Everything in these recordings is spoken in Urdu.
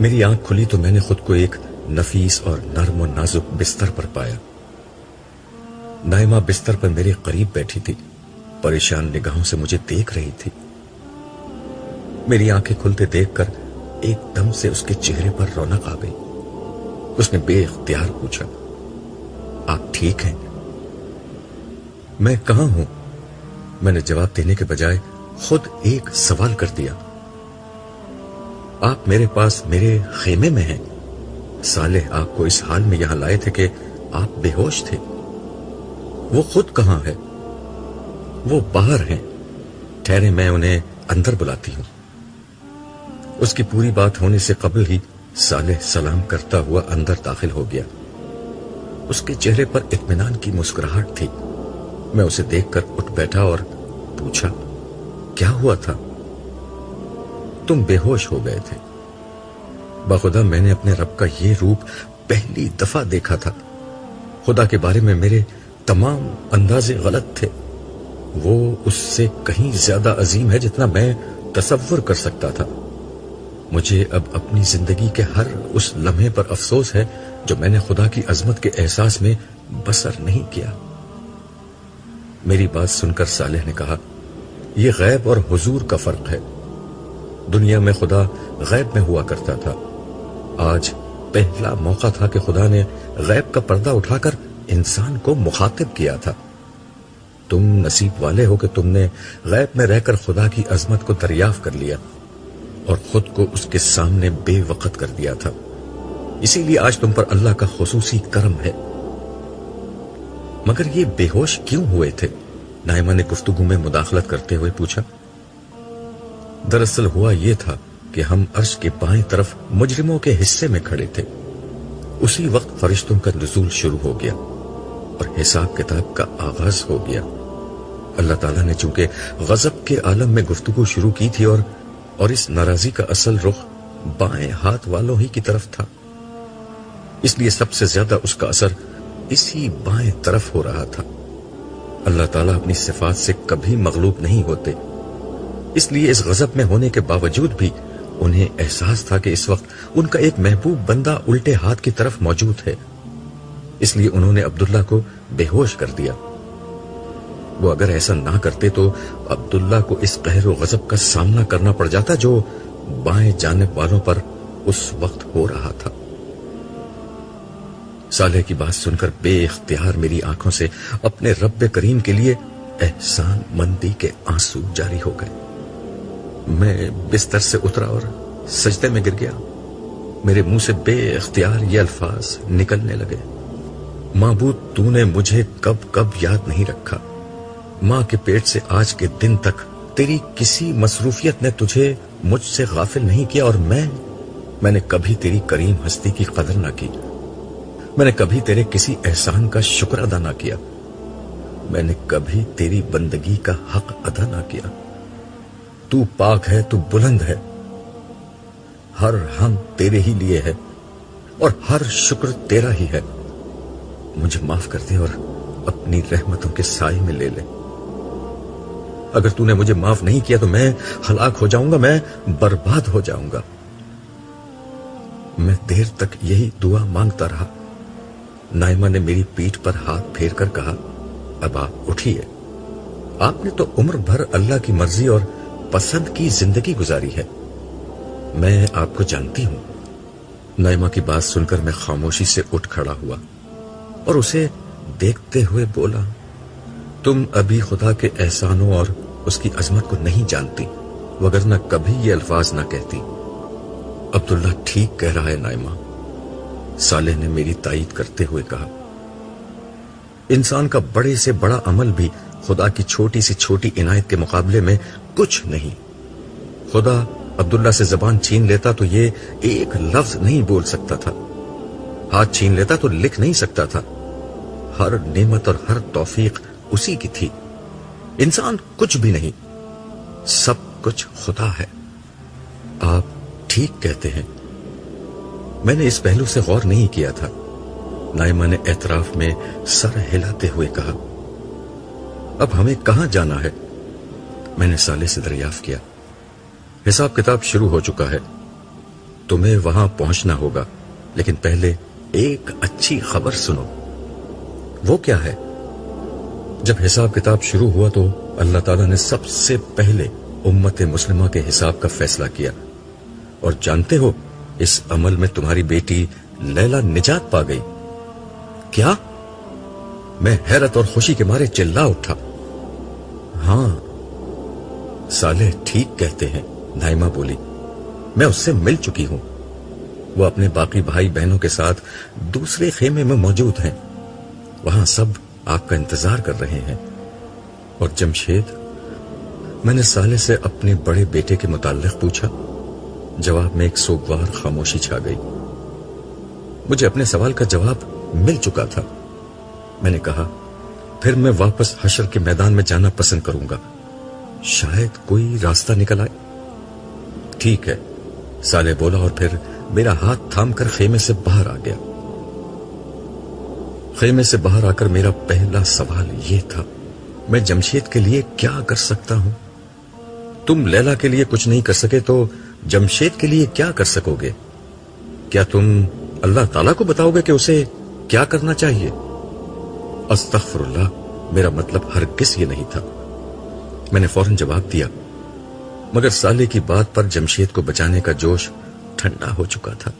میری آنکھ کھلی تو میں نے خود کو ایک نفیس اور نرم و نازک بستر پر پایا۔ نائمہ بستر پر میرے قریب بیٹھی تھی، پریشان نگاہوں سے مجھے دیکھ رہی تھی۔ میری آنکھیں کھلتے دیکھ کر ایک دم سے اس کے چہرے پر رونق آ گئی۔ اس نے بے اختیار پوچھا، آپ ٹھیک ہیں؟ میں کہاں ہوں؟ میں نے جواب دینے کے بجائے خود ایک سوال کر دیا۔ آپ میرے پاس میرے خیمے میں ہیں۔ صالح آپ کو اس حال میں یہاں لائے تھے کہ آپ بے ہوش تھے۔ وہ خود کہاں ہے؟ وہ باہر ہیں، ٹھہرے میں انہیں اندر بلاتی ہوں۔ اس کی پوری بات ہونے سے قبل ہی صالح سلام کرتا ہوا اندر داخل ہو گیا۔ اس کے چہرے پر اطمینان کی مسکراہٹ تھی۔ میں اسے دیکھ کر اٹھ بیٹھا اور پوچھا، کیا ہوا تھا؟ تم بے ہوش ہو گئے تھے۔ بخدا میں نے اپنے رب کا یہ روپ پہلی دفعہ دیکھا تھا۔ خدا کے بارے میں میرے تمام اندازے غلط تھے۔ وہ اس سے کہیں زیادہ عظیم ہے جتنا میں تصور کر سکتا تھا۔ مجھے اب اپنی زندگی کے ہر اس لمحے پر افسوس ہے جو میں نے خدا کی عظمت کے احساس میں بسر نہیں کیا۔ میری بات سن کر صالح نے کہا، یہ غیب اور حضور کا فرق ہے۔ دنیا میں خدا غیب میں ہوا کرتا تھا۔ آج پہلا موقع تھا کہ خدا نے غیب کا پردہ اٹھا کر انسان کو مخاطب کیا تھا۔ تم نصیب والے ہو کہ تم نے غیب میں رہ کر خدا کی عظمت کو دریافت کر لیا اور خود کو اس کے سامنے بے وقت کر دیا تھا۔ اسی لیے آج تم پر اللہ کا خصوصی کرم ہے۔ مگر یہ بے ہوش کیوں ہوئے تھے؟ نائمہ نے گفتگو میں مداخلت کرتے ہوئے پوچھا۔ دراصل ہوا یہ تھا کہ ہم عرش کے بائیں طرف مجرموں کے حصے میں کھڑے تھے۔ اسی وقت فرشتوں کا نزول شروع ہو گیا اور حساب کتاب کا آغاز ہو گیا۔ اللہ تعالیٰ نے چونکہ غضب کے عالم میں گفتگو شروع کی تھی اور اس ناراضی کا اصل رخ بائیں ہاتھ والوں ہی کی طرف تھا، اس لیے سب سے زیادہ اس کا اثر اسی بائیں طرف ہو رہا تھا۔ اللہ تعالیٰ اپنی صفات سے کبھی مغلوب نہیں ہوتے، اس لیے اس غضب میں ہونے کے باوجود بھی انہیں احساس تھا کہ اس وقت ان کا ایک محبوب بندہ الٹے ہاتھ کی طرف موجود ہے۔ اس لیے انہوں نے عبداللہ کو بے ہوش کر دیا۔ وہ اگر ایسا نہ کرتے تو عبداللہ کو اس قہر و غضب کا سامنا کرنا پڑ جاتا جو بائیں جانب والوں پر اس وقت ہو رہا تھا۔ صالح کی بات سن کر بے اختیار میری آنکھوں سے اپنے رب کریم کے لیے احسان مندی کے آنسو جاری ہو گئے۔ میں بستر سے اترا اور سجدے میں گر گیا۔ میرے منہ سے بے اختیار یہ الفاظ نکلنے لگے، معبود تو نے مجھے کب کب یاد نہیں رکھا۔ ماں کے پیٹ سے آج کے دن تک تیری کسی مصروفیت نے تجھے مجھ سے غافل نہیں کیا، اور میں نے کبھی تیری کریم ہستی کی قدر نہ کی۔ میں نے کبھی تیرے کسی احسان کا شکر ادا نہ کیا۔ میں نے کبھی تیری بندگی کا حق ادا نہ کیا۔ تو پاک ہے، تو بلند ہے، ہر ہم تیرے ہی لیے ہے اور ہر شکر تیرا ہی ہے۔ مجھے معاف کر دے اور اپنی رحمتوں کے سائے میں لے لے۔ اگر تو نے مجھے معاف نہیں کیا تو میں ہلاک ہو جاؤں گا، میں برباد ہو جاؤں گا۔ میں دیر تک یہی دعا مانگتا رہا۔ نائمہ نے میری پیٹھ پر ہاتھ پھیر کر کہا، اب آپ اٹھیے، آپ نے تو عمر بھر اللہ کی مرضی اور پسند کی زندگی گزاری ہے، میں آپ کو جانتی ہوں۔ نائمہ کی بات سن کر میں خاموشی سے اٹھ کھڑا ہوا اور اسے دیکھتے ہوئے بولا، تم ابھی خدا کے احسانوں اور اس کی عظمت کو نہیں جانتی، وگرنہ کبھی یہ الفاظ نہ کہتی۔ عبداللہ ٹھیک کہہ رہا ہے نائمہ، صالح نے میری تائید کرتے ہوئے کہا۔ انسان کا بڑے سے بڑا عمل بھی خدا کی چھوٹی سی چھوٹی عنایت کے مقابلے میں کچھ نہیں۔ خدا عبداللہ سے زبان چھین لیتا تو یہ ایک لفظ نہیں بول سکتا تھا، ہاتھ چھین لیتا تو لکھ نہیں سکتا تھا۔ ہر نعمت اور ہر توفیق اسی کی تھی، انسان کچھ بھی نہیں، سب کچھ خدا ہے۔ آپ ٹھیک کہتے ہیں، میں نے اس پہلو سے غور نہیں کیا تھا۔ نائمہ نے اعتراف میں سر ہلاتے ہوئے کہا، اب ہمیں کہاں جانا ہے؟ میں نے صالح سے دریافت کیا، حساب کتاب شروع ہو چکا ہے، تمہیں وہاں پہنچنا ہوگا، لیکن پہلے ایک اچھی خبر سنو۔ وہ کیا ہے؟ جب حساب کتاب شروع ہوا تو اللہ تعالیٰ نے سب سے پہلے امت مسلمہ کے حساب کا فیصلہ کیا، اور جانتے ہو اس عمل میں تمہاری بیٹی لیلا نجات پا گئی۔ کیا؟ میں حیرت اور خوشی کے مارے چلا اٹھا۔ ہاں، صالح ٹھیک کہتے ہیں، نائمہ بولی، میں اس سے مل چکی ہوں۔ وہ اپنے باقی بھائی بہنوں کے ساتھ دوسرے خیمے میں موجود ہیں، وہاں سب آپ کا انتظار کر رہے ہیں۔ اور جمشید؟ میں نے صالح سے اپنے بڑے بیٹے کے متعلق پوچھا۔ جواب میں ایک سوگوار خاموشی چھا گئی۔ مجھے اپنے سوال کا جواب مل چکا تھا۔ میں نے کہا، پھر میں واپس حشر کے میدان میں جانا پسند کروں گا، شاید کوئی راستہ نکل آئے۔ ٹھیک ہے، صالح بولا، اور پھر میرا ہاتھ تھام کر خیمے سے باہر آ گیا۔ خیمے سے باہر آ کر میرا پہلا سوال یہ تھا، میں جمشید کے لیے کیا کر سکتا ہوں؟ تم لیلا کے لیے کچھ نہیں کر سکے تو جمشید کے لیے کیا کر سکو گے؟ کیا تم اللہ تعالیٰ کو بتاؤ گے کہ اسے کیا کرنا چاہیے؟ استغفر اللہ، میرا مطلب ہرگز یہ نہیں تھا۔ میں نے فوراً جواب دیا، مگر صالح کی بات پر جمشید کو بچانے کا جوش ٹھنڈا ہو چکا تھا۔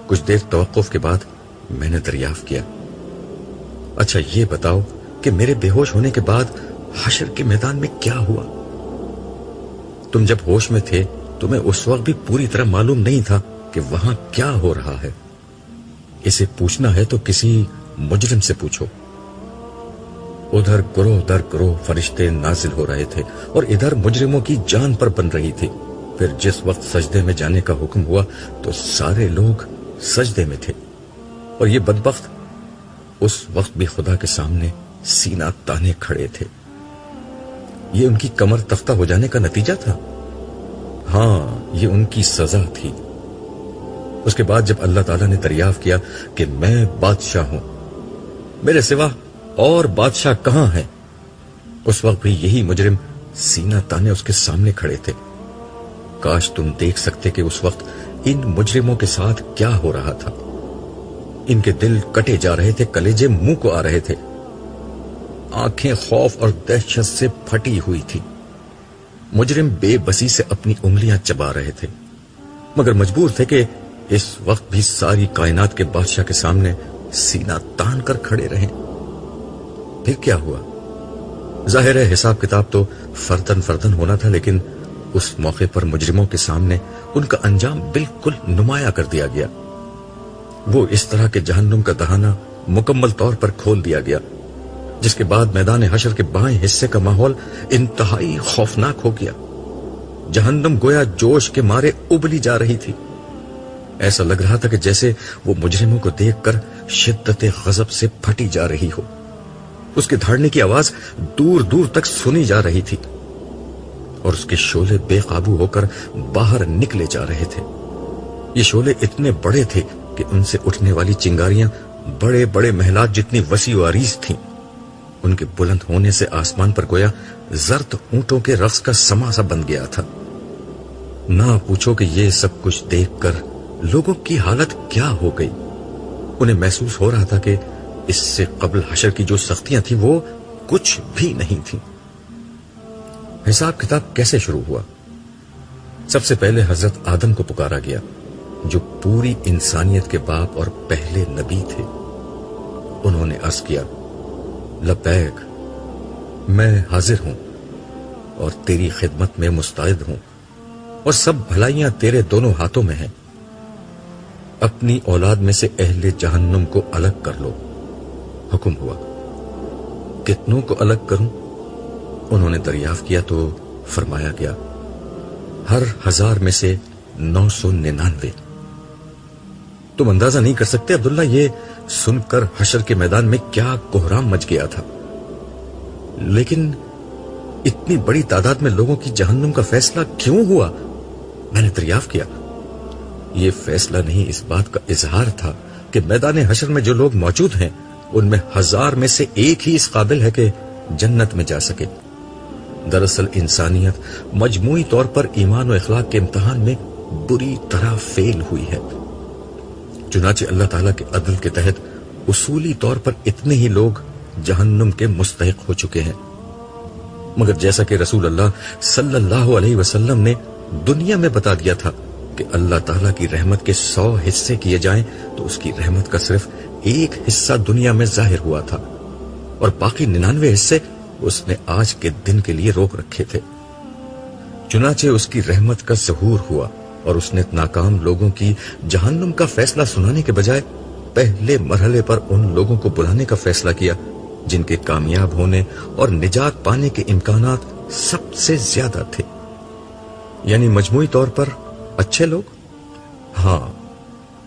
کچھ دیر توقف کے بعد میں نے دریافت کیا، اچھا یہ بتاؤ کہ میرے بے ہوش ہونے کے بعد حشر کے میدان میں کیا ہوا؟ تم جب ہوش میں تھے تمہیں اس وقت بھی پوری طرح معلوم نہیں تھا کہ وہاں کیا ہو رہا ہے؟ اسے پوچھنا ہے تو کسی مجرم سے پوچھو۔ ادھر گروہ در گروہ فرشتے نازل ہو رہے تھے اور ادھر مجرموں کی جان پر بن رہی تھی۔ پھر جس وقت سجدے میں جانے کا حکم ہوا تو سارے لوگ سجدے میں تھے، اور یہ بدبخت اس وقت بھی خدا کے سامنے سینہ تانے کھڑے تھے۔ یہ ان کی کمر تختہ ہو جانے کا نتیجہ تھا؟ ہاں، یہ ان کی سزا تھی۔ اس کے بعد جب اللہ تعالیٰ نے دریافت کیا کہ میں بادشاہ ہوں، میرے سوا اور بادشاہ کہاں ہے، اس وقت بھی یہی مجرم سینہ تانے اس کے سامنے کھڑے تھے۔ کاش تم دیکھ سکتے کہ اس وقت ان مجرموں کے ساتھ کیا ہو رہا تھا۔ ان کے دل کٹے جا رہے تھے، کلیجے منہ کو آ رہے تھے، آنکھیں خوف اور دہشت سے پھٹی ہوئی تھی۔ مجرم بے بسی سے اپنی انگلیاں چبا رہے تھے، مگر مجبور تھے کہ اس وقت بھی ساری کائنات کے بادشاہ کے سامنے سینہ تان کر کھڑے رہیں۔ پھر کیا ہوا؟ ظاہر ہے حساب کتاب تو فردن فردن ہونا تھا، لیکن اس موقع پر مجرموں کے سامنے ان کا انجام بالکل نمایاں کر دیا گیا۔ وہ اس طرح کے جہنم کا دہانہ مکمل طور پر کھول دیا گیا، جس کے بعد میدان حشر کے بائیں حصے کا ماحول انتہائی خوفناک ہو گیا۔ جہنم گویا جوش کے مارے ابلی جا رہی تھی۔ ایسا لگ رہا تھا کہ جیسے وہ مجرموں کو دیکھ کر شدت غضب سے پھٹی جا رہی ہو۔ اس کے دھاڑنے کی آواز دور دور تک سنی جا رہی تھی، اور اس کے شعلے بے قابو ہو کر باہر نکلے جا رہے تھے۔ یہ شعلے اتنے بڑے تھے کہ ان سے اٹھنے والی چنگاریاں بڑے بڑے محلات جتنی وسیع و عریض تھیں۔ ان کے بلند ہونے سے آسمان پر گویا زرد اونٹوں کے رقص کا سما سا بن گیا تھا۔ نہ پوچھو کہ یہ سب کچھ دیکھ کر لوگوں کی حالت کیا ہو گئی۔ انہیں محسوس ہو رہا تھا کہ اس سے قبل حشر کی جو سختیاں تھیں وہ کچھ بھی نہیں تھیں۔ حساب کتاب کیسے شروع ہوا؟ سب سے پہلے حضرت آدم کو پکارا گیا، جو پوری انسانیت کے باپ اور پہلے نبی تھے۔ انہوں نے عرض کیا، لبیک، میں حاضر ہوں اور تیری خدمت میں مستعد ہوں، اور سب بھلائیاں تیرے دونوں ہاتھوں میں ہیں۔ اپنی اولاد میں سے اہل جہنم کو الگ کر لو۔ حکم ہوا، کتنوں کو الگ کروں؟ انہوں نے دریافت کیا تو فرمایا گیا، ہر 1000 میں سے 999۔ تم اندازہ نہیں کر سکتے عبداللہ یہ سن کر حشر کے میدان میں کیا کوہرام مچ گیا تھا۔ لیکن اتنی بڑی تعداد میں لوگوں کی جہنم کا فیصلہ کیوں ہوا؟ میں نے دریافت کیا۔ یہ فیصلہ نہیں، اس بات کا اظہار تھا کہ میدان حشر میں جو لوگ موجود ہیں ان میں 1000 میں سے ایک ہی اس قابل ہے کہ جنت میں جا سکے۔ دراصل انسانیت مجموعی طور پر ایمان و اخلاق کے امتحان میں بری طرح فیل ہوئی ہے۔ چنانچہ اللہ تعالیٰ کے عدل کے تحت اصولی طور پر اتنے ہی لوگ جہنم کے مستحق ہو چکے ہیں، مگر جیسا کہ رسول اللہ صلی اللہ علیہ وسلم نے دنیا میں بتا دیا تھا کہ اللہ تعالیٰ کی رحمت کے 100 حصے کیے جائیں تو اس کی رحمت کا صرف ایک حصہ دنیا میں ظاہر ہوا تھا، اور باقی 99 حصے اس نے آج کے دن کے لیے روک رکھے تھے۔ چنانچہ اس کی رحمت کا ظہور ہوا اور اس نے ناکام لوگوں کی جہنم کا فیصلہ سنانے کے بجائے پہلے مرحلے پر ان لوگوں کو بلانے کا فیصلہ کیا جن کے کامیاب ہونے اور نجات پانے کے امکانات سب سے زیادہ تھے، یعنی مجموعی طور پر اچھے لوگ۔ ہاں،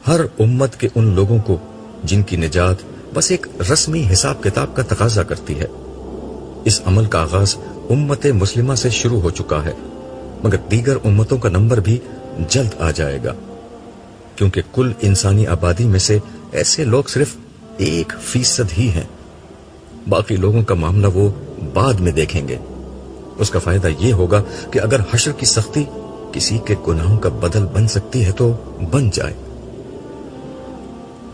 ہر امت کے ان لوگوں کو جن کی نجات بس ایک رسمی حساب کتاب کا تقاضا کرتی ہے۔ اس عمل کا آغاز امت مسلمہ سے شروع ہو چکا ہے، مگر دیگر امتوں کا نمبر بھی جلد آ جائے گا، کیونکہ کل انسانی آبادی میں سے ایسے لوگ صرف 1% ہی ہیں۔ باقی لوگوں کا معاملہ وہ بعد میں دیکھیں گے۔ اس کا فائدہ یہ ہوگا کہ اگر حشر کی سختی کسی کے گناہوں کا بدل بن سکتی ہے تو بن جائے۔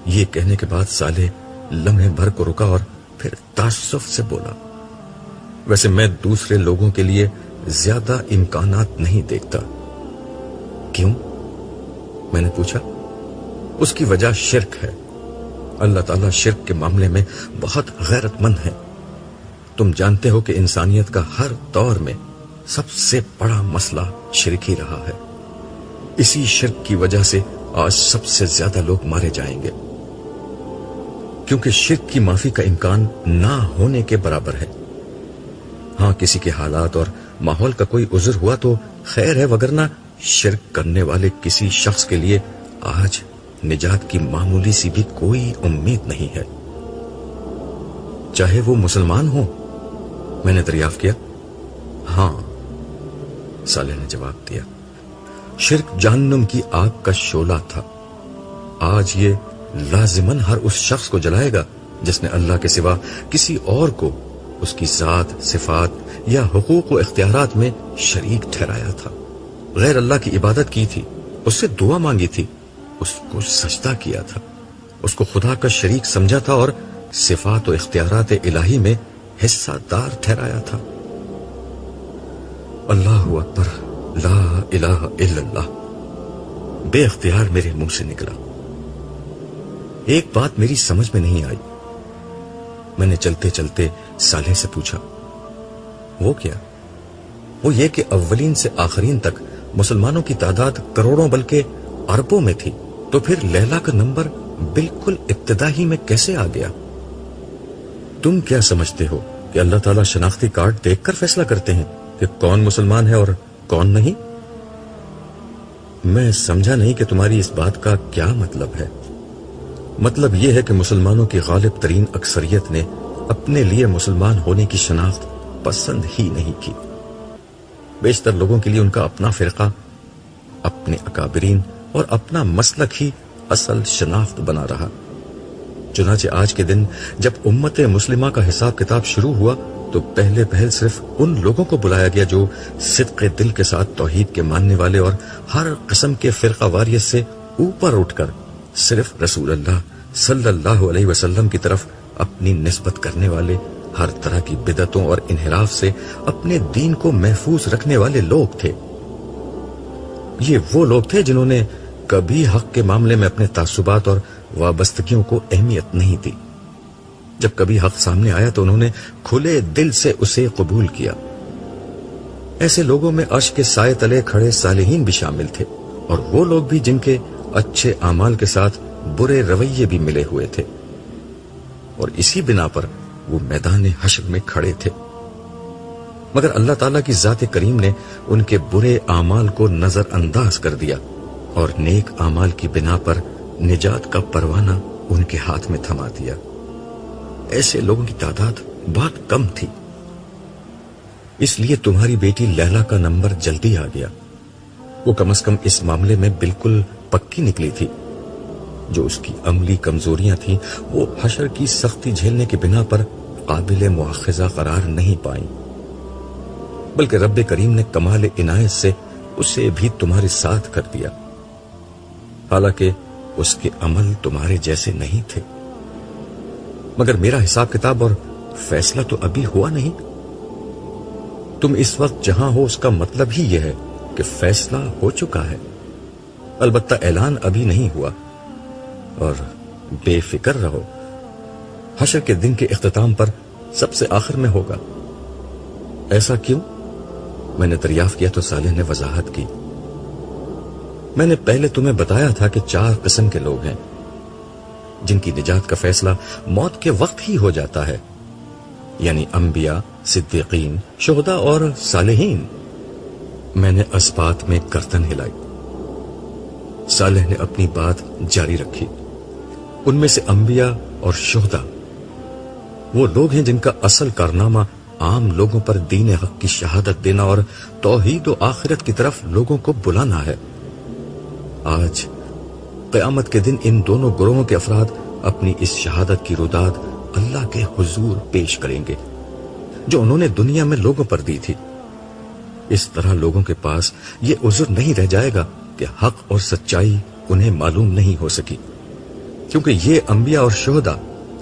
یہ کہنے کے بعد صالح لمحے بھر کو رکا اور پھر تعصب سے بولا، ویسے میں دوسرے لوگوں کے لیے زیادہ امکانات نہیں دیکھتا۔ کیوں؟ میں نے پوچھا۔ اس کی وجہ شرک ہے۔ اللہ تعالیٰ شرک کے معاملے میں بہت غیرت مند ہے۔ تم جانتے ہو کہ انسانیت کا ہر دور میں سب سے بڑا مسئلہ شرک ہی رہا ہے۔ اسی شرک کی وجہ سے آج سب سے زیادہ لوگ مارے جائیں گے، کیونکہ شرک کی معافی کا امکان نہ ہونے کے برابر ہے۔ ہاں، کسی کے حالات اور ماحول کا کوئی عذر ہوا تو خیر ہے، وگرنہ شرک کرنے والے کسی شخص کے لیے آج نجات کی معمولی سی بھی کوئی امید نہیں ہے، چاہے وہ مسلمان ہو۔ میں نے دریافت کیا۔ ہاں، صالح نے جواب دیا، شرک جہنم کی آگ کا شعلہ تھا۔ آج یہ لازماً ہر اس شخص کو جلائے گا جس نے اللہ کے سوا کسی اور کو اس کی ذات، صفات یا حقوق و اختیارات میں شریک ٹھہرایا تھا، غیر اللہ کی عبادت کی تھی، اس سے دعا مانگی تھی، اس کو سجدہ کیا تھا، اس کو خدا کا شریک سمجھا تھا اور صفات و اختیارات الہی میں حصہ دار ٹھہرایا تھا۔ اللہ اکبر، لا الہ الا اللہ بے اختیار میرے منہ سے نکلا۔ ایک بات میری سمجھ میں نہیں آئی۔ میں نے چلتے چلتے صالح سے پوچھا، وہ کیا؟ وہ یہ کہ اولین سے آخرین تک مسلمانوں کی تعداد کروڑوں بلکہ اربوں میں تھی، تو پھر لیلا کا نمبر بالکل ابتدا ہی میں کیسے آ گیا؟ تم کیا سمجھتے ہو کہ اللہ تعالیٰ شناختی کارڈ دیکھ کر فیصلہ کرتے ہیں کہ کون مسلمان ہے اور کون نہیں؟ میں سمجھا نہیں کہ تمہاری اس بات کا کیا مطلب ہے۔ مطلب یہ ہے کہ مسلمانوں کی غالب ترین اکثریت نے اپنے لیے مسلمان ہونے کی شناخت پسند ہی نہیں کی۔ بیشتر لوگوں کے لیے ان کا اپنا فرقہ، اپنے اکابرین اور اپنا مسلک ہی اصل شناخت بنا رہا۔ چنانچہ آج کے دن جب امت مسلمہ کا حساب کتاب شروع ہوا تو پہل صرف ان لوگوں کو بلایا گیا جو صدق دل کے ساتھ توحید کے ماننے والے اور ہر قسم کے فرقہ واریت سے اوپر اٹھ کر صرف رسول اللہ صلی اللہ علیہ وسلم کی طرف اپنی نسبت کرنے والے، ہر طرح کی بدعتوں اور انحراف سے اپنے دین کو محفوظ رکھنے والے لوگ تھے۔ یہ وہ لوگ تھے جنہوں نے کبھی حق کے معاملے میں اپنے تعصبات اور وابستگیوں کو اہمیت نہیں دی۔ جب کبھی حق سامنے آیا تو انہوں نے کھلے دل سے اسے قبول کیا۔ ایسے لوگوں میں عرش کے سائے تلے کھڑے صالحین بھی شامل تھے، اور وہ لوگ بھی جن کے اچھے اعمال کے ساتھ برے رویے بھی ملے ہوئے تھے، اور اسی بنا پر وہ میدان حشر میں کھڑے تھے۔ مگر اللہ تعالیٰ کی ذات کریم نے ان کے برے اعمال کو نظر انداز کر دیا اور نیک اعمال کی بنا پر نجات کا پروانہ ان کے ہاتھ میں تھما دیا۔ ایسے لوگوں کی تعداد بہت کم تھی، اس لیے تمہاری بیٹی لیلا کا نمبر جلدی آ گیا۔ وہ کم از کم اس معاملے میں بالکل پکی نکلی تھی۔ جو اس کی عملی کمزوریاں تھیں وہ حشر کی سختی جھیلنے کے بنا پر قابل مواخذہ قرار نہیں پائیں، بلکہ رب کریم نے کمال عنایت سے اسے بھی تمہارے ساتھ کر دیا، حالانکہ اس کے عمل تمہارے جیسے نہیں تھے، مگر میرا حساب کتاب اور فیصلہ تو ابھی ہوا نہیں۔ تم اس وقت جہاں ہو اس کا مطلب ہی یہ ہے کہ فیصلہ ہو چکا ہے، البتہ اعلان ابھی نہیں ہوا۔ اور بے فکر رہو، حشر کے دن کے اختتام پر سب سے آخر میں ہوگا۔ ایسا کیوں؟ میں نے دریافت کیا تو صالح نے وضاحت کی۔ میں نے پہلے تمہیں بتایا تھا کہ 4 قسم کے لوگ ہیں جن کی نجات کا فیصلہ موت کے وقت ہی ہو جاتا ہے، یعنی انبیاء، صدیقین، شہداء اور صالحین۔ میں نے اسبات میں گردن ہلائی۔ صالح نے اپنی بات جاری رکھی۔ ان میں سے انبیاء اور شہداء وہ لوگ ہیں جن کا اصل کارنامہ عام لوگوں پر دین حق کی شہادت دینا اور توحید و آخرت کی طرف لوگوں کو بلانا ہے۔ آج قیامت کے دن ان دونوں گروہوں کے افراد اپنی اس شہادت کی روداد اللہ کے حضور پیش کریں گے جو انہوں نے دنیا میں لوگوں پر دی تھی۔ اس طرح لوگوں کے پاس یہ عذر نہیں رہ جائے گا کہ حق اور سچائی انہیں معلوم نہیں ہو سکی، کیونکہ یہ انبیاء اور شہداء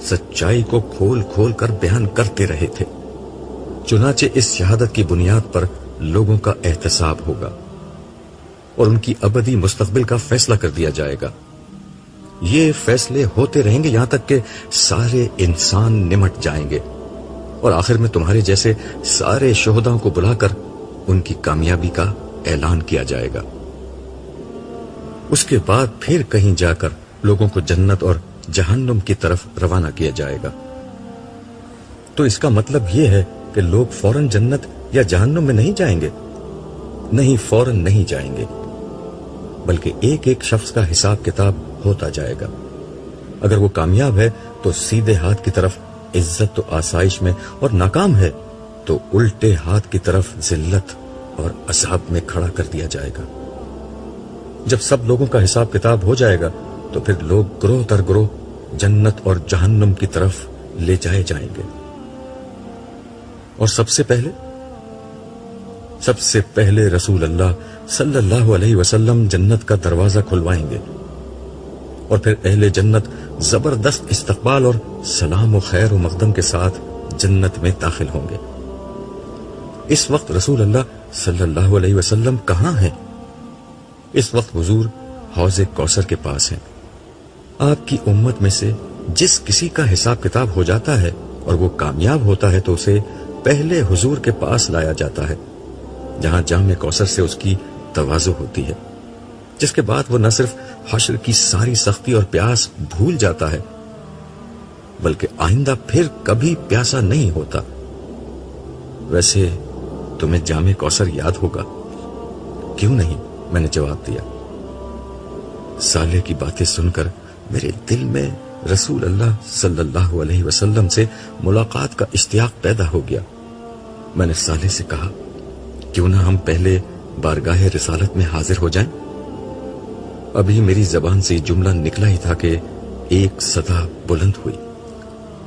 سچائی کو کھول کھول کر بیان کرتے رہے تھے۔ چنانچہ اس شہادت کی بنیاد پر لوگوں کا احتساب ہوگا اور ان کی ابدی مستقبل کا فیصلہ کر دیا جائے گا۔ یہ فیصلے ہوتے رہیں گے یہاں تک کہ سارے انسان نمٹ جائیں گے، اور آخر میں تمہارے جیسے سارے شہداؤں کو بلا کر ان کی کامیابی کا اعلان کیا جائے گا۔ اس کے بعد پھر کہیں جا کر لوگوں کو جنت اور جہنم کی طرف روانہ کیا جائے گا۔ تو اس کا مطلب یہ ہے کہ لوگ فوراً جنت یا جہنم میں نہیں جائیں گے؟ نہیں، فوراً نہیں جائیں گے، بلکہ ایک ایک شخص کا حساب کتاب ہوتا جائے گا۔ اگر وہ کامیاب ہے تو سیدھے ہاتھ کی طرف عزت و آسائش میں، اور ناکام ہے تو الٹے ہاتھ کی طرف ذلت اور عذاب میں کھڑا کر دیا جائے گا۔ جب سب لوگوں کا حساب کتاب ہو جائے گا تو پھر لوگ گروہ در گروہ جنت اور جہنم کی طرف لے جائے جائیں گے۔ اور سب سے پہلے رسول اللہ صلی اللہ علیہ وسلم جنت کا دروازہ کھلوائیں گے، اور پھر اہل جنت زبردست استقبال اور سلام و خیر و مقدم کے ساتھ جنت میں داخل ہوں گے۔ اس وقت رسول اللہ صلی اللہ علیہ وسلم کہاں ہیں؟ اس وقت حضور حوض کوثر کے پاس ہیں۔ آپ کی امت میں سے جس کسی کا حساب کتاب ہو جاتا ہے اور وہ کامیاب ہوتا ہے تو اسے پہلے حضور کے پاس لایا جاتا ہے، جہاں جام کوثر سے اس کی تواضع ہوتی ہے، جس کے بعد وہ نہ صرف حشر کی ساری سختی اور پیاس بھول جاتا ہے بلکہ آئندہ پھر کبھی پیاسا نہیں ہوتا۔ ویسے تمہیں جام کوثر یاد ہوگا؟ کیوں نہیں؟ میں نے جواب دیا۔ صالح کی باتیں سن کر میرے دل میں رسول اللہ صلی اللہ علیہ وسلم سے ملاقات کا اشتیاق پیدا ہو گیا۔ میں نے صالح سے کہا، کیوں نہ ہم پہلے بارگاہ رسالت میں حاضر ہو جائیں؟ ابھی میری زبان سے جملہ نکلا ہی تھا کہ ایک صدا بلند ہوئی،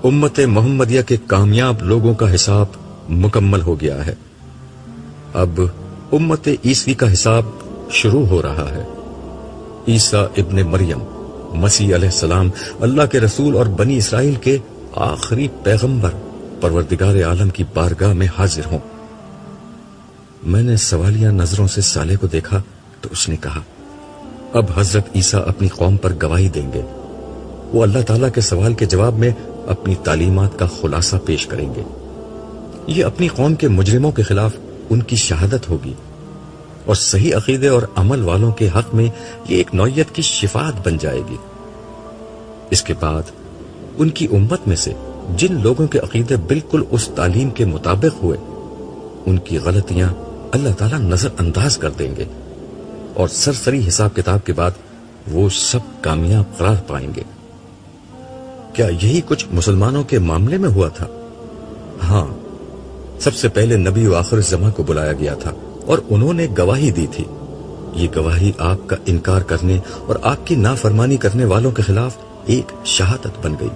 امت محمدیہ کے کامیاب لوگوں کا حساب مکمل ہو گیا ہے، اب امت عیسوی کا حساب شروع ہو رہا ہے۔ عیسیٰ ابن مریم مسیح علیہ السلام اللہ کے رسول اور بنی اسرائیل کے آخری پیغمبر پروردگار عالم کی بارگاہ میں حاضر ہوں۔ میں نے سوالیہ نظروں سے صالح کو دیکھا تو اس نے کہا، اب حضرت عیسیٰ اپنی قوم پر گواہی دیں گے، وہ اللہ تعالیٰ کے سوال کے جواب میں اپنی تعلیمات کا خلاصہ پیش کریں گے۔ یہ اپنی قوم کے مجرموں کے خلاف ان کی شہادت ہوگی، اور صحیح عقیدے اور عمل والوں کے حق میں یہ ایک نوعیت کی شفاعت بن جائے گی۔ اس کے بعد ان کی امت میں سے جن لوگوں کے عقیدے بالکل اس تعلیم کے مطابق ہوئے، ان کی غلطیاں اللہ تعالیٰ نظر انداز کر دیں گے، اور سرسری حساب کتاب کے بعد وہ سب کامیاب قرار پائیں گے۔ کیا یہی کچھ مسلمانوں کے معاملے میں ہوا تھا؟ ہاں، سب سے پہلے نبی و آخر زمان کو بلایا گیا تھا اور انہوں نے گواہی دی تھی۔ یہ گواہی آپ کا انکار کرنے اور آپ کی نافرمانی کرنے والوں کے خلاف ایک شہادت بن گئی۔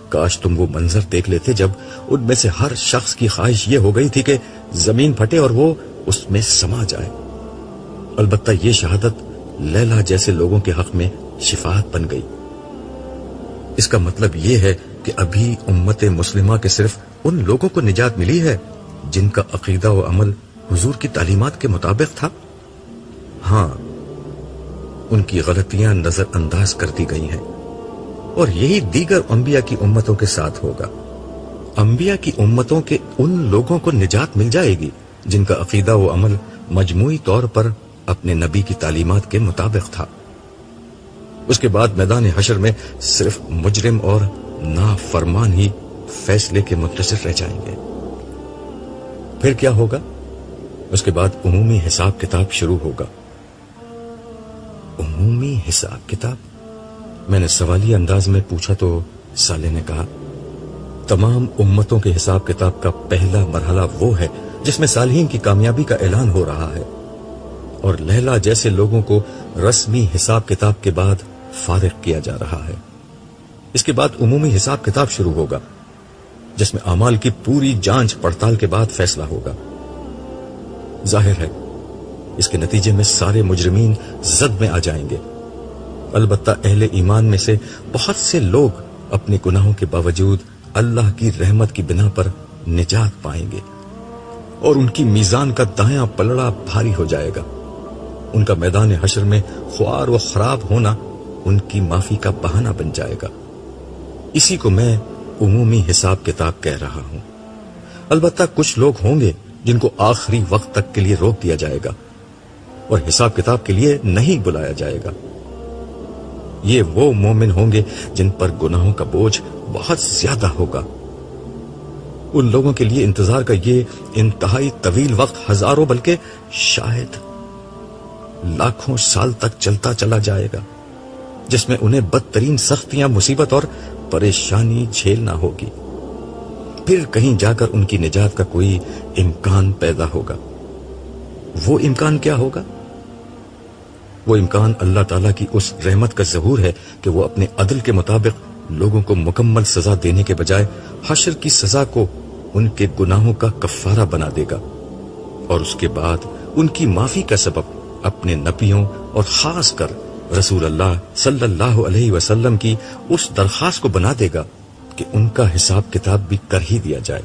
کاش تم وہ منظر دیکھ لیتے جب ان میں سے ہر شخص کی خواہش یہ ہو گئی تھی کہ زمین پھٹے اور وہ اس میں سما جائے۔ البتہ یہ شہادت لیلا جیسے لوگوں کے حق میں شفاعت بن گئی۔ اس کا مطلب یہ ہے کہ ابھی امت مسلمہ کے صرف ان لوگوں کو نجات ملی ہے جن کا عقیدہ و عمل حضور کی تعلیمات کے مطابق تھا۔ ہاں، ان کی غلطیاں نظر انداز کر دی گئی ہیں، اور یہی دیگر انبیاء کی امتوں کے ساتھ ہوگا۔ انبیاء کی امتوں کے ان لوگوں کو نجات مل جائے گی جن کا عقیدہ و عمل مجموعی طور پر اپنے نبی کی تعلیمات کے مطابق تھا۔ اس کے بعد میدان حشر میں صرف مجرم اور نافرمان ہی فیصلے کے منتظر رہ جائیں گے۔ پھر کیا ہوگا؟ اس کے بعد عمومی حساب کتاب شروع ہوگا۔ عمومی حساب کتاب؟ میں نے سوالی انداز میں پوچھا تو صالح نے کہا، تمام امتوں کے حساب کتاب کا پہلا مرحلہ وہ ہے جس میں صالحین کی کامیابی کا اعلان ہو رہا ہے، اور لیلا جیسے لوگوں کو رسمی حساب کتاب کے بعد فارغ کیا جا رہا ہے۔ اس کے بعد عمومی حساب کتاب شروع ہوگا جس میں اعمال کی پوری جانچ پڑتال کے بعد فیصلہ ہوگا۔ ظاہر ہے اس کے نتیجے میں سارے مجرمین زد میں آ جائیں گے، البتہ اہل ایمان میں سے بہت سے لوگ اپنے گناہوں کے باوجود اللہ کی رحمت کی بنا پر نجات پائیں گے، اور ان کی میزان کا دایاں پلڑا بھاری ہو جائے گا۔ ان کا میدان حشر میں خوار و خراب ہونا ان کی معافی کا بہانہ بن جائے گا۔ اسی کو میں عمومی حساب کتاب کہہ رہا ہوں۔ البتہ کچھ لوگ ہوں گے جن کو آخری وقت تک کے لیے روک دیا جائے گا اور حساب کتاب کے لیے نہیں بلایا جائے گا۔ یہ وہ مومن ہوں گے جن پر گناہوں کا بوجھ بہت زیادہ ہوگا۔ ان لوگوں کے لیے انتظار کا یہ انتہائی طویل وقت ہزاروں بلکہ شاید لاکھوں سال تک چلتا چلا جائے گا، جس میں انہیں بدترین سختیاں، مصیبت اور پریشانی جھیلنا ہوگی۔ پھر کہیں جا کر ان کی نجات کا کوئی امکان پیدا ہوگا۔ وہ امکان کیا ہوگا؟ وہ امکان اللہ تعالیٰ کی اس رحمت کا ظہور ہے کہ وہ اپنے عدل کے مطابق لوگوں کو مکمل سزا دینے کے بجائے حشر کی سزا کو ان کے گناہوں کا کفارہ بنا دے گا، اور اس کے بعد ان کی معافی کا سبب اپنے نبیوں اور خاص کر رسول اللہ صلی اللہ علیہ وسلم کی اس درخواست کو بنا دے گا کہ ان کا حساب کتاب بھی کر ہی دیا جائے۔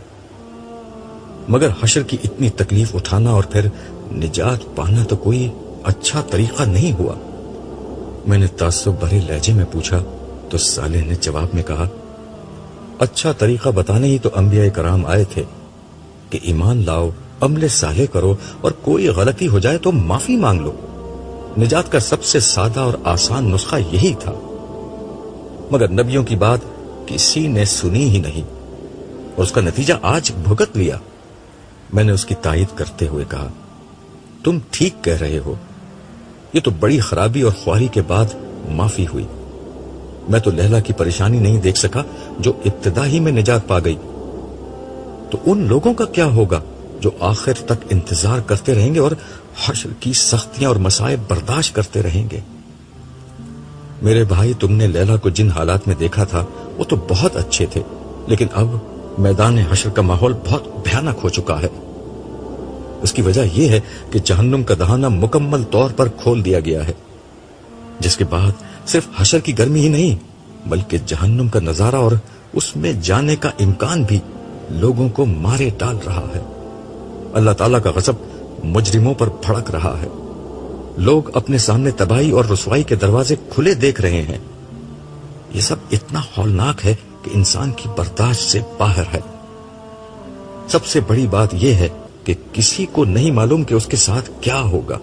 مگر حشر کی اتنی تکلیف اٹھانا اور پھر نجات پانا تو کوئی اچھا طریقہ نہیں ہوا۔ میں نے تعصب بھرے لہجے میں پوچھا تو صالح نے جواب میں کہا، اچھا طریقہ بتانے ہی تو انبیاء کرام آئے تھے کہ ایمان لاؤ، عمل صالح کرو، اور کوئی غلطی ہو جائے تو معافی مانگ لو۔ نجات کا سب سے سادہ اور آسان نسخہ یہی تھا، مگر نبیوں کی بات کسی نے سنی ہی نہیں، اور اس کا نتیجہ آج بھگت لیا۔ میں نے اس کی تائید کرتے ہوئے کہا، تم ٹھیک کہہ رہے ہو، یہ تو بڑی خرابی اور خواری کے بعد معافی ہوئی۔ میں تو لیلا کی پریشانی نہیں دیکھ سکا جو ابتدا ہی میں نجات پا گئی، تو ان لوگوں کا کیا ہوگا جو آخر تک انتظار کرتے رہیں گے اور حشر کی سختیاں اور مصائب برداشت کرتے رہیں گے۔ میرے بھائی، تم نے لیلا کو جن حالات میں دیکھا تھا وہ تو بہت اچھے تھے، لیکن اب میدان حشر کا ماحول بہت بھیانک ہو چکا ہے۔ اس کی وجہ یہ ہے کہ جہنم کا دہانہ مکمل طور پر کھول دیا گیا ہے، جس کے بعد صرف حشر کی گرمی ہی نہیں بلکہ جہنم کا نظارہ اور اس میں جانے کا امکان بھی لوگوں کو مارے ڈال رہا ہے۔ اللہ تعالیٰ کا غضب مجرموں پر بھڑک رہا ہے۔ لوگ اپنے سامنے تباہی اور رسوائی کے دروازے کھلے دیکھ رہے ہیں۔ یہ سب اتنا ہولناک ہے کہ انسان کی برداشت سے باہر ہے۔ سب سے بڑی بات یہ ہے کہ کسی کو نہیں معلوم کہ اس کے ساتھ کیا ہوگا۔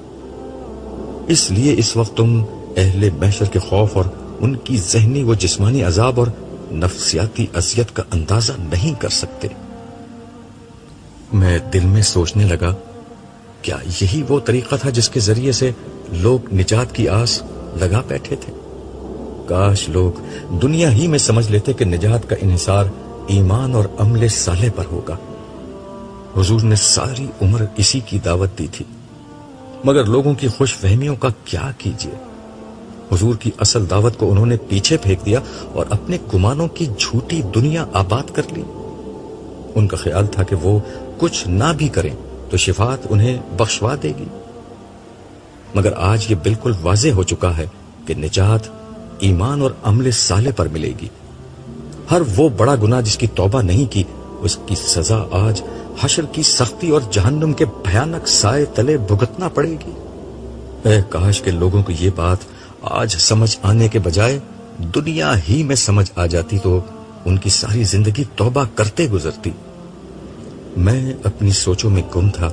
اس لیے اس وقت تم اہل محشر کے خوف اور ان کی ذہنی و جسمانی عذاب اور نفسیاتی اذیت کا اندازہ نہیں کر سکتے۔ میں دل میں سوچنے لگا، کیا یہی وہ طریقہ تھا جس کے ذریعے سے لوگ نجات کی آس لگا بیٹھے تھے؟ کاش لوگ دنیا ہی میں سمجھ لیتے کہ نجات کا انحصار ایمان اور عمل صالح پر ہوگا۔ حضور نے ساری عمر اسی کی دعوت دی تھی، مگر لوگوں کی خوش فہمیوں کا کیا کیجیے۔ حضور کی اصل دعوت کو انہوں نے پیچھے پھینک دیا اور اپنے گمانوں کی جھوٹی دنیا آباد کر لی۔ ان کا خیال تھا کہ وہ کچھ نہ بھی کریں تو شفاعت انہیں بخشوا دے گی۔ مگر آج یہ بالکل واضح ہو چکا ہے کہ نجات ایمان اور عمل صالح پر ملے گی۔ ہر وہ بڑا گناہ جس کی توبہ نہیں کی، اس کی سزا آج حشر کی سختی اور جہنم کے بھیانک سائے تلے بھگتنا پڑے گی۔ اے کاش کہ لوگوں کو یہ بات آج سمجھ آنے کے بجائے دنیا ہی میں سمجھ آ جاتی تو ان کی ساری زندگی توبہ کرتے گزرتی۔ میں اپنی سوچوں میں گم تھا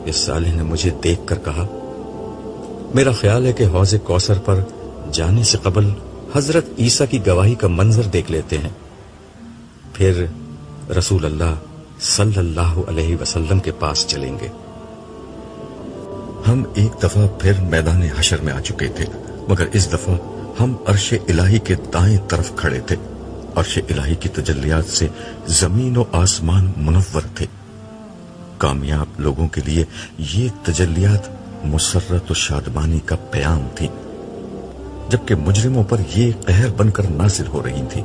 کہ صالح نے مجھے دیکھ کر کہا، میرا خیال ہے کہ حوض کوثر پر جانے سے قبل حضرت عیسیٰ کی گواہی کا منظر دیکھ لیتے ہیں، پھر رسول اللہ صلی اللہ علیہ وسلم کے پاس چلیں گے۔ ہم ایک دفعہ پھر میدان حشر میں آ چکے تھے، مگر اس دفعہ ہم عرش الہی کے دائیں طرف کھڑے تھے۔ عرش الہی کی تجلیات سے زمین و آسمان منور تھے۔ کامیاب لوگوں کے لیے یہ تجلیات مسرت و شادمانی کا پیام تھی، جبکہ مجرموں پر یہ قہر بن کر نازل ہو رہی تھی۔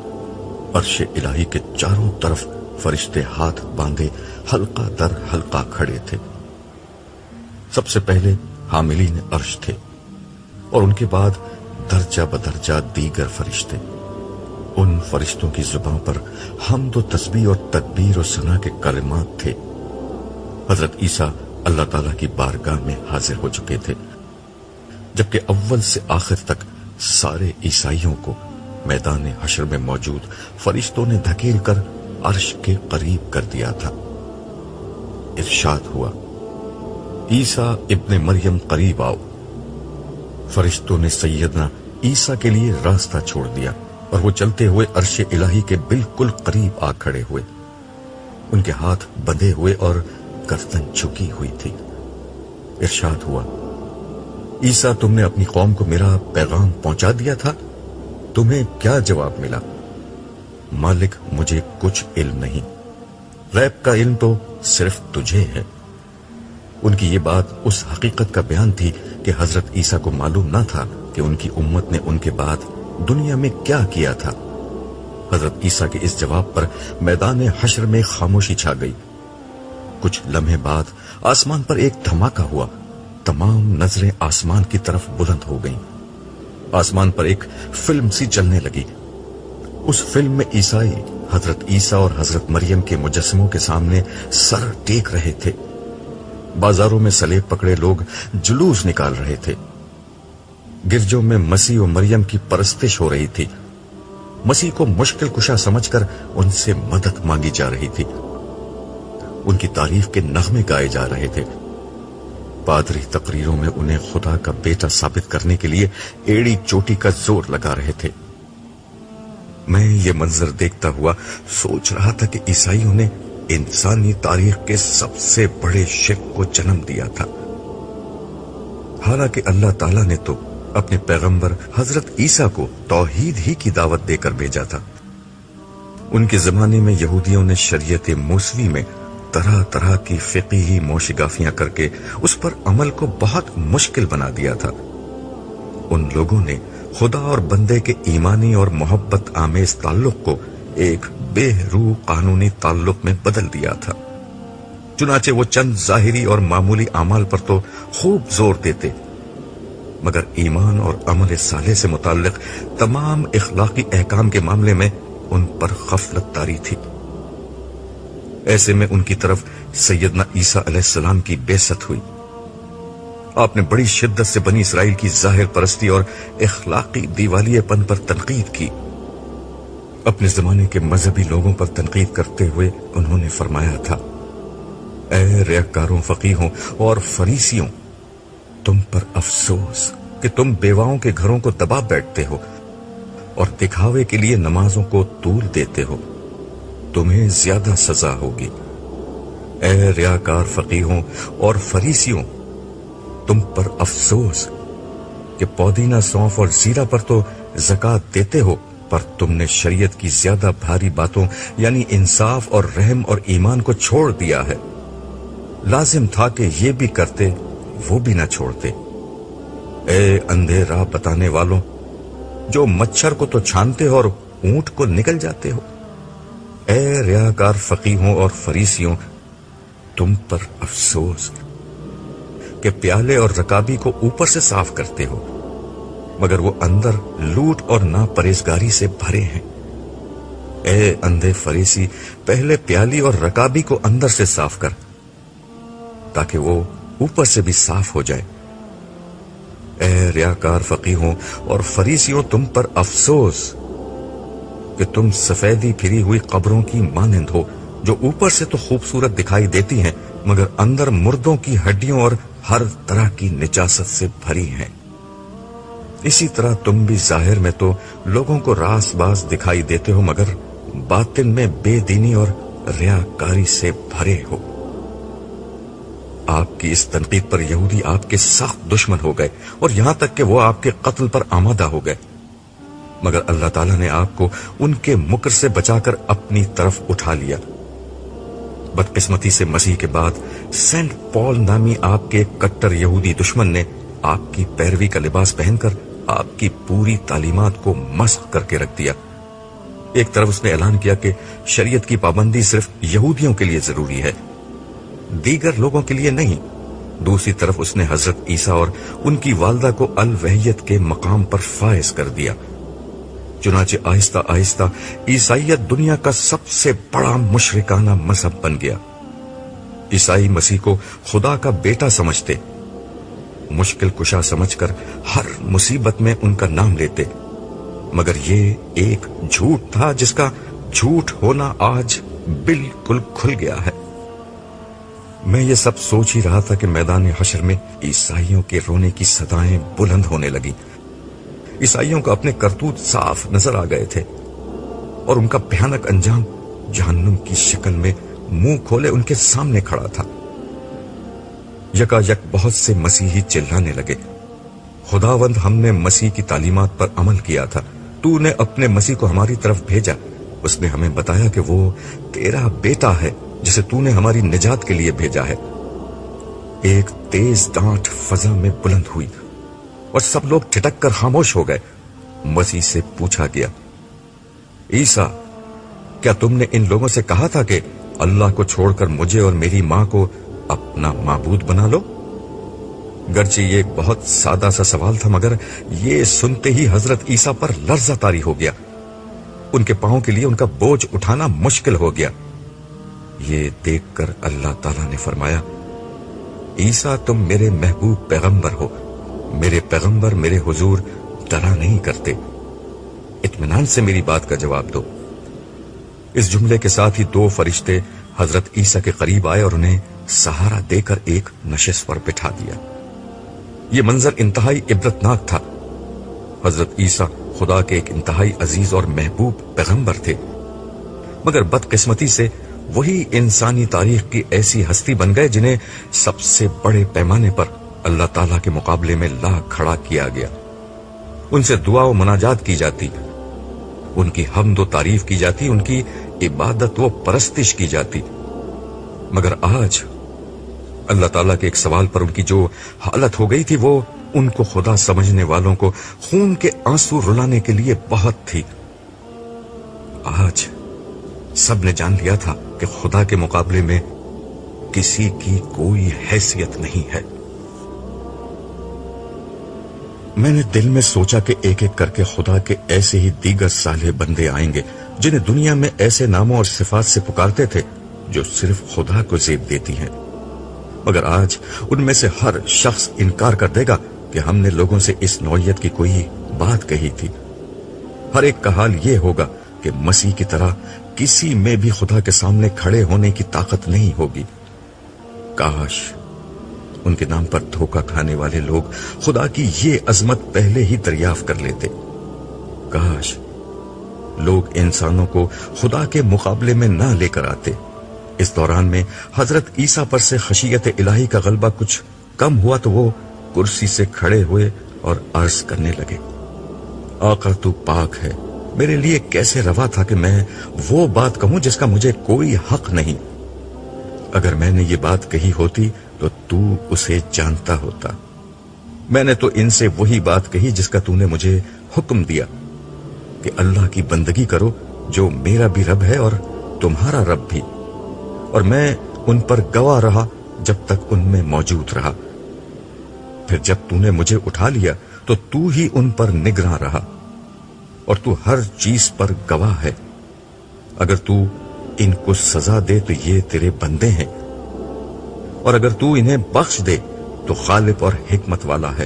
عرش الہی کے چاروں طرف فرشتے ہاتھ باندھے حلقہ در حلقہ کھڑے تھے۔ سب سے پہلے حاملین عرش تھے اور ان کے بعد درجہ بدرجہ دیگر فرشتے۔ ان فرشتوں کی زبان پر حمد و تسبیح اور تکبیر و ثنا کے کلمات تھے۔ حضرت عیسیٰ اللہ تعالیٰ کی بارگاہ میں حاضر ہو چکے تھے، جبکہ اول سے آخر تک سارے عیسائیوں کو میدان حشر میں موجود فرشتوں نے دھکیل کر عرش کے قریب کر دیا تھا۔ ارشاد ہوا، عیسیٰ ابن مریم قریب آؤ۔ فرشتوں نے سیدنا عیسیٰ کے لیے راستہ چھوڑ دیا اور وہ چلتے ہوئے عرش الہی کے بالکل قریب آ کھڑے ہوئے۔ ان کے ہاتھ بندھے ہوئے اور گردن جھکی ہوئی تھی۔ ارشاد ہوا، عیسیٰ تم نے اپنی قوم کو میرا پیغام پہنچا دیا تھا، تمہیں کیا جواب ملا؟ مالک مجھے کچھ علم نہیں، غیب کا علم تو صرف تجھے ہے۔ ان کی یہ بات اس حقیقت کا بیان تھی کہ حضرت عیسیٰ کو معلوم نہ تھا کہ ان کی امت نے ان کے بعد دنیا میں کیا کیا تھا۔ حضرت عیسیٰ کے اس جواب پر میدان حشر میں خاموشی چھا گئی۔ کچھ لمحے بعد آسمان پر ایک دھماکہ ہوا، تمام نظریں آسمان کی طرف بلند ہو گئیں۔ آسمان پر ایک فلم سی چلنے لگی۔ اس فلم میں عیسائی حضرت عیسیٰ اور حضرت مریم کے مجسموں کے سامنے سر ٹیک رہے تھے۔ بازاروں میں سلیب پکڑے لوگ جلوس نکال رہے تھے۔ گرجوں میں مسیح و مریم کی پرستش ہو رہی تھی۔ مسیح کو مشکل کشا سمجھ کر ان سے مدد مانگی جا رہی تھی۔ ان کی تعریف کے نغمے گائے جا رہے تھے۔ پادری تقریروں میں انہیں خدا کا بیٹا ثابت کرنے کے لیے ایڑی چوٹی کا زور لگا رہے تھے۔ میں یہ منظر دیکھتا ہوا سوچ رہا تھا کہ عیسائیوں نے انسانی تاریخ کے سب سے بڑے شرک کو جنم دیا تھا، حالانکہ اللہ تعالیٰ نے تو اپنے پیغمبر حضرت عیسیٰ کو توحید ہی کی دعوت دے کر بھیجا تھا۔ ان کے زمانے میں یہودیوں نے شریعت موسوی میں طرح طرح کی فقہی موشگافیاں کر کے اس پر عمل کو بہت مشکل بنا دیا تھا۔ ان لوگوں نے خدا اور بندے کے ایمانی اور محبت آمیز تعلق کو ایک بے روح قانونی تعلق میں بدل دیا تھا۔ چنانچہ وہ چند ظاہری اور معمولی اعمال پر تو خوب زور دیتے، مگر ایمان اور عمل صالح سے متعلق تمام اخلاقی احکام کے معاملے میں ان پر غفلت طاری تھی۔ ایسے میں ان کی طرف سیدنا عیسیٰ علیہ السلام کی بعثت ہوئی۔ آپ نے بڑی شدت سے بنی اسرائیل کی ظاہر پرستی اور اخلاقی دیوالیے پن پر تنقید کی۔ اپنے زمانے کے مذہبی لوگوں پر تنقید کرتے ہوئے انہوں نے فرمایا تھا، اے ریاکاروں، فقیہوں اور فریسیوں، تم پر افسوس کہ تم بیواؤں کے گھروں کو دبا بیٹھتے ہو اور دکھاوے کے لیے نمازوں کو طول دیتے ہو، تمہیں زیادہ سزا ہوگی۔ اے ریاکار فقیہوں اور فریسیوں، تم پر افسوس کہ پودینہ، سونف اور زیرہ پر تو زکوٰۃ دیتے ہو، پر تم نے شریعت کی زیادہ بھاری باتوں یعنی انصاف اور رحم اور ایمان کو چھوڑ دیا ہے۔ لازم تھا کہ یہ بھی کرتے، وہ بھی نہ چھوڑتے۔ اے اندھے راہ بتانے والوں، جو مچھر کو تو چھانتے ہو اور اونٹ کو نگل جاتے ہو، اے ریاکار فقیہوں اور فریسیوں، تم پر افسوس کہ پیالے اور رکابی کو اوپر سے صاف کرتے ہو، مگر وہ اندر لوٹ اور ناپرہیزگاری سے بھرے ہیں۔ اے اندھے فریسی، پہلے پیالی اور رکابی کو اندر سے صاف کر تاکہ وہ اوپر سے بھی صاف ہو جائے۔ اے ریاکار فقیہوں اور فریسیوں، تم پر افسوس کہ تم سفیدی پھری ہوئی قبروں کی مانند ہو، جو اوپر سے تو خوبصورت دکھائی دیتی ہیں مگر اندر مردوں کی ہڈیوں اور ہر طرح کی نجاست سے بھری ہیں۔ اسی طرح تم بھی ظاہر میں تو لوگوں کو راس باز دکھائی دیتے ہو مگر باطن میں بے دینی اور ریاکاری سے بھرے ہو۔ آپ کی اس تنقید پر یہودی آپ کے سخت دشمن ہو گئے اور یہاں تک کہ وہ آپ کے قتل پر آمادہ ہو گئے، مگر اللہ تعالیٰ نے آپ کو ان کے مکر سے بچا کر اپنی طرف اٹھا لیا۔ بدقسمتی سے مسیح کے بعد سینٹ پال نامی آپ کے کٹر یہودی دشمن نے آپ کی پیروی کا لباس پہن کر آپ کی پوری تعلیمات کو مسخ کر کے رکھ دیا۔ ایک طرف اس نے اعلان کیا کہ شریعت کی پابندی صرف یہودیوں کے لیے ضروری ہے، دیگر لوگوں کے لیے نہیں۔ دوسری طرف اس نے حضرت عیسیٰ اور ان کی والدہ کو الوحیت کے مقام پر فائز کر دیا۔ چنانچہ آہستہ آہستہ عیسائیت دنیا کا سب سے بڑا مشرکانہ مذہب بن گیا۔ عیسائی مسیح کو خدا کا بیٹا سمجھتے، مشکل کشا سمجھ کر ہر مصیبت میں ان کا نام لیتے، مگر یہ ایک جھوٹ تھا جس کا جھوٹ ہونا آج بالکل کھل گیا ہے۔ میں یہ سب سوچ ہی رہا تھا کہ میدان حشر میں عیسائیوں کے رونے کی صدائیں بلند ہونے لگی۔ عیسائیوں کو اپنے کرتوت صاف نظر آ گئے تھے اور ان کا بھیانک انجام جہنم کی شکل میں منہ کھولے ان کے سامنے کھڑا تھا۔ یکا یک بہت سے مسیحی چلانے لگے، خداوند ہم نے مسیح کی تعلیمات پر عمل کیا تھا، تو نے اپنے مسیح کو ہماری طرف بھیجا، اس نے ہمیں بتایا کہ وہ تیرا بیٹا ہے جسے تو نے ہماری نجات کے لیے بھیجا ہے۔ ایک تیز ڈانٹ فضا میں بلند ہوئی اور سب لوگ ٹھٹک کر خاموش ہو گئے۔ مسیح سے پوچھا گیا، عیسیٰ، کیا تم نے ان لوگوں سے کہا تھا کہ اللہ کو چھوڑ کر مجھے اور میری ماں کو اپنا معبود بنا لو؟ گرچہ یہ ایک بہت سادہ سا سوال تھا مگر یہ سنتے ہی حضرت عیسیٰ پر لرزہ طاری ہو گیا۔ ان کے پاؤں کے لیے ان کا بوجھ اٹھانا مشکل ہو گیا۔ یہ دیکھ کر اللہ تعالیٰ نے فرمایا، عیسیٰ تم میرے محبوب پیغمبر ہو، میرے پیغمبر میرے حضور ڈرا نہیں کرتے، اطمینان سے میری بات کا جواب دو۔ اس جملے کے ساتھ ہی دو فرشتے حضرت عیسیٰ کے قریب آئے اور انہیں سہارا دے کر ایک نشست پر بٹھا دیا۔ یہ منظر انتہائی عبرتناک تھا۔ حضرت عیسیٰ خدا کے ایک انتہائی عزیز اور محبوب پیغمبر تھے، مگر بدقسمتی سے وہی انسانی تاریخ کی ایسی ہستی بن گئے جنہیں سب سے بڑے پیمانے پر اللہ تعالیٰ کے مقابلے میں لا کھڑا کیا گیا۔ ان سے دعا و مناجات کی جاتی، ان کی حمد و تعریف کی جاتی، ان کی عبادت و پرستش کی جاتی، مگر آج اللہ تعالیٰ کے ایک سوال پر ان کی جو حالت ہو گئی تھی وہ ان کو خدا سمجھنے والوں کو خون کے آنسو رلانے کے لیے بہت تھی۔ آج سب نے جان لیا تھا کہ خدا کے مقابلے میں کسی کی کوئی حیثیت نہیں ہے۔ میں نے دل میں سوچا کہ ایک ایک کر کے خدا کے ایسے ہی دیگر صالح بندے آئیں گے جنہیں دنیا میں ایسے ناموں اور صفات سے پکارتے تھے جو صرف خدا کو زیب دیتی ہیں، مگر آج ان میں سے ہر شخص انکار کر دے گا کہ ہم نے لوگوں سے اس نوعیت کی کوئی بات کہی تھی۔ ہر ایک کا حال یہ ہوگا کہ مسیح کی طرح کسی میں بھی خدا کے سامنے کھڑے ہونے کی طاقت نہیں ہوگی۔ کاش ان کے نام پر دھوکہ کھانے والے لوگ خدا کی یہ عظمت پہلے ہی دریافت کر لیتے۔ کاش لوگ انسانوں کو خدا کے مقابلے میں نہ لے کر آتے۔ اس دوران میں حضرت عیسیٰ پر سے خشیت الہی کا غلبہ کچھ کم ہوا تو وہ کرسی سے کھڑے ہوئے اور عرض کرنے لگے، آقا تو پاک ہے، میرے لیے کیسے روا تھا کہ میں وہ بات کہوں جس کا مجھے کوئی حق نہیں۔ اگر میں نے یہ بات کہی ہوتی تو اسے جانتا ہوتا۔ میں نے تو ان سے وہی بات کہی جس کا نے مجھے حکم دیا کہ اللہ کی بندگی کرو جو میرا بھی رب ہے اور تمہارا رب بھی، اور میں ان پر گواہ رہا جب تک ان میں موجود رہا۔ پھر جب تو نے مجھے اٹھا لیا تو تو ہی ان پر نگراں رہا، اور تو ہر چیز پر گواہ ہے۔ اگر تو ان کو سزا دے تو یہ تیرے بندے ہیں، اور اگر تو انہیں بخش دے تو غالب اور حکمت والا ہے۔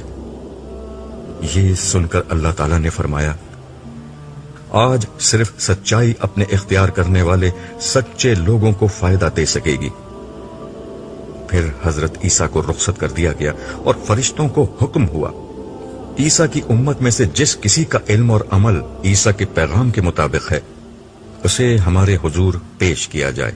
یہ سن کر اللہ تعالیٰ نے فرمایا، آج صرف سچائی اپنے اختیار کرنے والے سچے لوگوں کو فائدہ دے سکے گی۔ پھر حضرت عیسیٰ کو رخصت کر دیا گیا اور فرشتوں کو حکم ہوا، عیسیٰ کی امت میں سے جس کسی کا علم اور عمل عیسیٰ کے پیغام کے مطابق ہے، اسے ہمارے حضور پیش کیا جائے۔